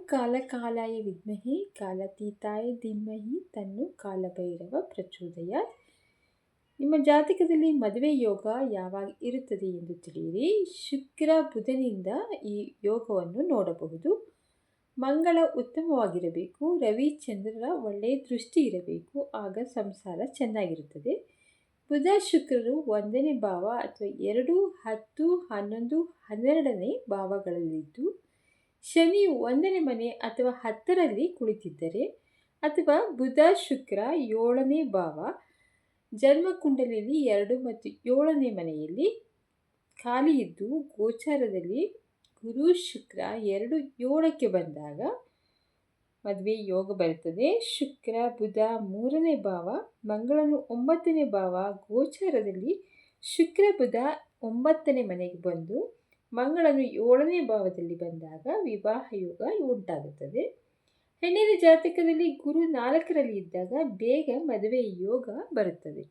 ಕಾಲಕಾಲಾಯ ವಿದ್ಮಹಿ ಕಾಲತೀತಾಯ ಧೀಮಹಿ ತನ್ನು ಕಾಲಭೈರವ ಪ್ರಚೋದಯಾತ್. ನಿಮ್ಮ ಜಾತಕದಲ್ಲಿ ಮದುವೆ ಯೋಗ ಯಾವಾಗ ಇರುತ್ತದೆ ಎಂದು ತಿಳಿಯಿರಿ. ಶುಕ್ರ ಬುಧನಿಂದ ಈ ಯೋಗವನ್ನು ನೋಡಬಹುದು. ಮಂಗಳ ಉತ್ತಮವಾಗಿರಬೇಕು. ರವಿ ಚಂದ್ರರ ಒಳ್ಳೆಯ ದೃಷ್ಟಿ ಇರಬೇಕು, ಆಗ ಸಂಸಾರ ಚೆನ್ನಾಗಿರುತ್ತದೆ. ಬುಧ ಶುಕ್ರರು 1ನೇ ಭಾವ ಅಥವಾ 2, 10, 11, 12ನೇ ಭಾವಗಳಲ್ಲಿದ್ದು, ಶನಿ 1ನೇ ಮನೆ ಅಥವಾ 10ರಲ್ಲಿ ಕುಳಿತಿದ್ದರೆ, ಅಥವಾ ಬುಧ ಶುಕ್ರ 7ನೇ ಭಾವ ಜನ್ಮಕುಂಡಲಿಯಲ್ಲಿ 2 ಮತ್ತು 7ನೇ ಮನೆಯಲ್ಲಿ ಖಾಲಿ ಇದ್ದು, ಗೋಚಾರದಲ್ಲಿ ಗುರು ಶುಕ್ರ 2, 7ಕ್ಕೆ ಬಂದಾಗ ಮದುವೆ ಯೋಗ ಬರುತ್ತದೆ. ಶುಕ್ರ ಬುಧ 3ನೇ ಭಾವ, ಮಂಗಳನು 9ನೇ ಭಾವ ಗೋಚಾರದಲ್ಲಿ ಶುಕ್ರ ಬುಧ 9ನೇ ಮನೆಗೆ ಬಂದು ಮಂಗಳನು 7ನೇ ಭಾವದಲ್ಲಿ ಬಂದಾಗ ವಿವಾಹ ಯೋಗ ಉಂಟಾಗುತ್ತದೆ. ಹೆಣ್ಣಿನ ಜಾತಕದಲ್ಲಿ ಗುರು 4ರಲ್ಲಿ ಇದ್ದಾಗ ಬೇಗ ಮದುವೆ ಯೋಗ ಬರುತ್ತದೆ.